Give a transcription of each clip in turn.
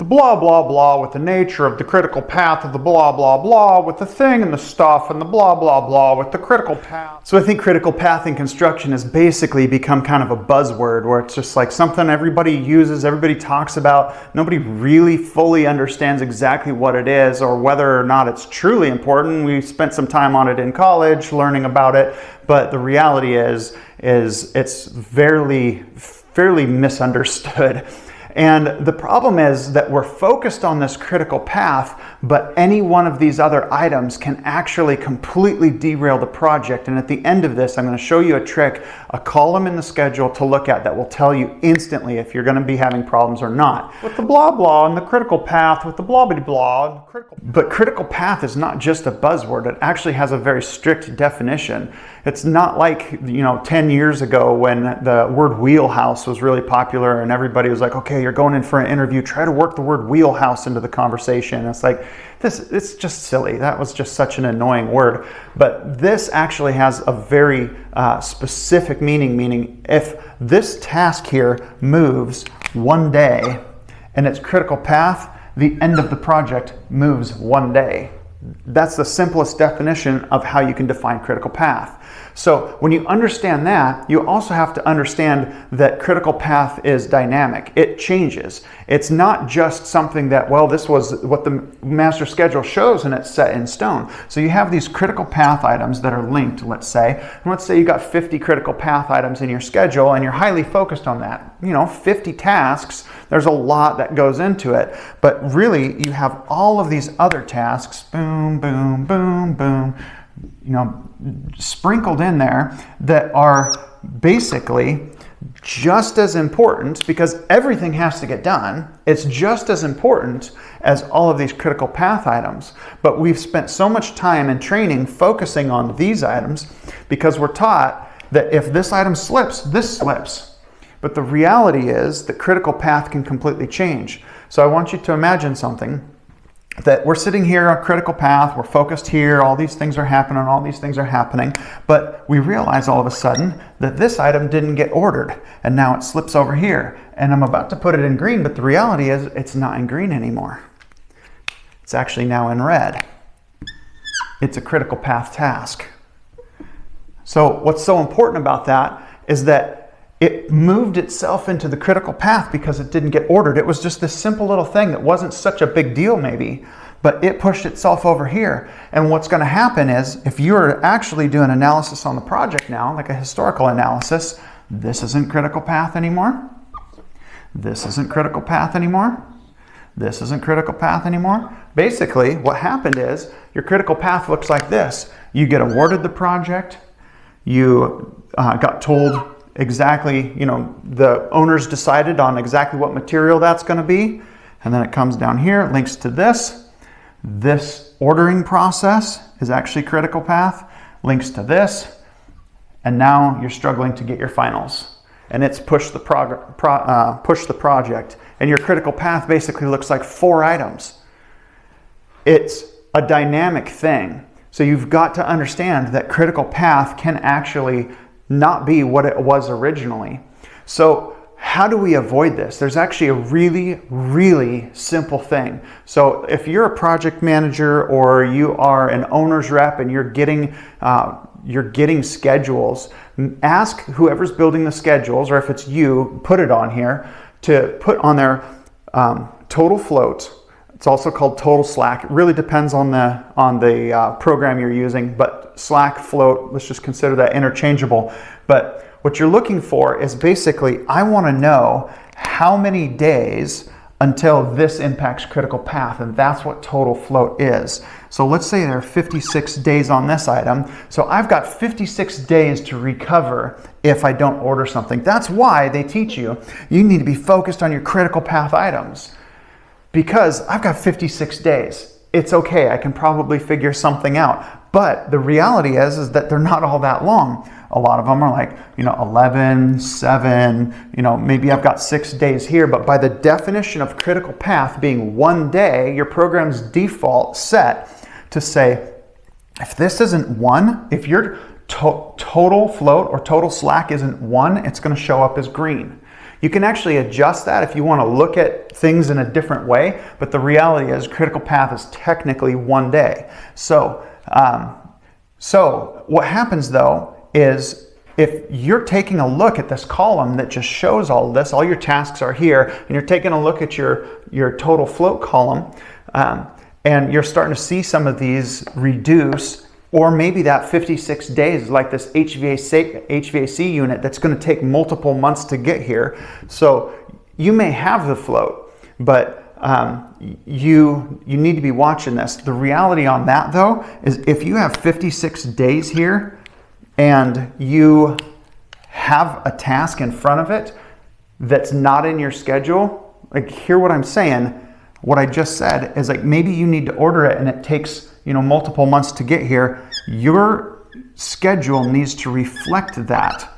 blah, blah, blah, with the nature of the critical path of the blah, blah, blah, with the thing and the stuff and the blah, blah, blah, with the critical path. So I think critical path in construction has basically become kind of a buzzword where it's just like something everybody uses, everybody talks about. Nobody really fully understands exactly what it is or whether or not it's truly important. We spent some time on it in college learning about it, but the reality is it's fairly misunderstood. And the problem is that we're focused on this critical path, but any one of these other items can actually completely derail the project. And at the end of this, I'm going to show you a trick, a column in the schedule to look at that will tell you instantly if you're going to be having problems or not. With the blah blah and the critical path, with the blah blah blah. But critical path is not just a buzzword. It actually has a very strict definition. It's not like, 10 years ago when the word wheelhouse was really popular and everybody was like, okay, you're going in for an interview, try to work the word wheelhouse into the conversation. It's like, it's just silly. That was just such an annoying word. But this actually has a very specific meaning if this task here moves one day and its critical path, the end of the project moves one day. That's the simplest definition of how you can define critical path. So when you understand that, you also have to understand that critical path is dynamic. It changes. It's not just something that, well, this was what the master schedule shows and it's set in stone. So you have these critical path items that are linked, let's say. And let's say you got 50 critical path items in your schedule and you're highly focused on that. 50 tasks, there's a lot that goes into it. But really, you have all of these other tasks, boom, boom, boom, boom, sprinkled in there that are basically just as important, because everything has to get done. It's just as important as all of these critical path items. But we've spent so much time in training focusing on these items because we're taught that if this item slips, this slips. But the reality is that critical path can completely change. So I want you to imagine something that we're sitting here on critical path, we're focused here, all these things are happening, but we realize all of a sudden that this item didn't get ordered and now it slips over here and I'm about to put it in green, but the reality is it's not in green anymore. It's actually now in red. It's a critical path task. So what's so important about that is that it moved itself into the critical path because it didn't get ordered. It was just this simple little thing that wasn't such a big deal maybe, but it pushed itself over here. And what's going to happen is if you're actually doing analysis on the project now, like a historical analysis, this isn't critical path anymore. This isn't critical path anymore. This isn't critical path anymore. Basically, what happened is your critical path looks like this. You get awarded the project. You got told exactly, the owners decided on exactly what material that's going to be. And then it comes down here, links to this. This ordering process is actually critical path, links to this. And now you're struggling to get your finals. And it's pushed the project. And your critical path basically looks like 4 items. It's a dynamic thing. So you've got to understand that critical path can actually not be what it was originally. So how do we avoid this? There's actually a really, really simple thing. So if you're a project manager or you are an owner's rep and you're getting schedules, ask whoever's building the schedules, or if it's you, put it on here, to put on their total float. It's also called total slack. It really depends on the program you're using, but slack, float, let's just consider that interchangeable. But what you're looking for is basically, I want to know how many days until this impacts critical path, and that's what total float is. So let's say there are 56 days on this item. So I've got 56 days to recover if I don't order something. That's why they teach you need to be focused on your critical path items. Because I've got 56 days. It's okay, I can probably figure something out. But the reality is that they're not all that long. A lot of them are like, 11, 7, maybe I've got 6 days here. But by the definition of critical path being 1 day, your program's default set to say, if this isn't 1, if your total float or total slack isn't 1, it's going to show up as green. You can actually adjust that if you want to look at things in a different way, but the reality is critical path is technically 1 day. So what happens though is if you're taking a look at this column that just shows all of this, all your tasks are here, and you're taking a look at your total float column, and you're starting to see some of these reduce, or maybe that 56 days, like this HVAC unit that's going to take multiple months to get here. So you may have the float, but you need to be watching this. The reality on that though is if you have 56 days here and you have a task in front of it that's not in your schedule, like hear what I'm saying, what I just said is like maybe you need to order it and it takes, you know, multiple months to get here. Your schedule needs to reflect that.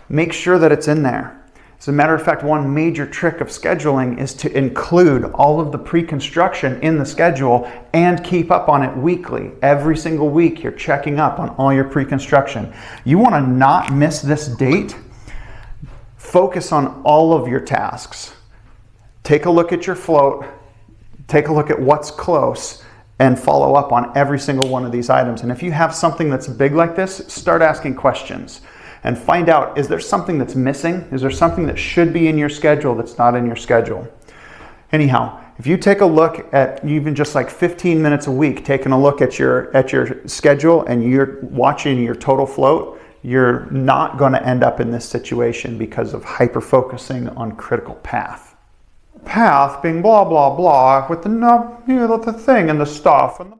Make sure that it's in there. As a matter of fact, one major trick of scheduling is to include all of the pre-construction in the schedule and keep up on it weekly. Every single week you're checking up on all your pre-construction. You want to not miss this date. Focus on all of your tasks. Take a look at your float. Take a look at what's close and follow up on every single one of these items. And if you have something that's big like this, start asking questions. And find out, is there something that's missing? Is there something that should be in your schedule that's not in your schedule? Anyhow, if you take a look at even just like 15 minutes a week, taking a look at your schedule and you're watching your total float, you're not going to end up in this situation because of hyper-focusing on critical path. Path being blah, blah, blah with the thing and the stuff and the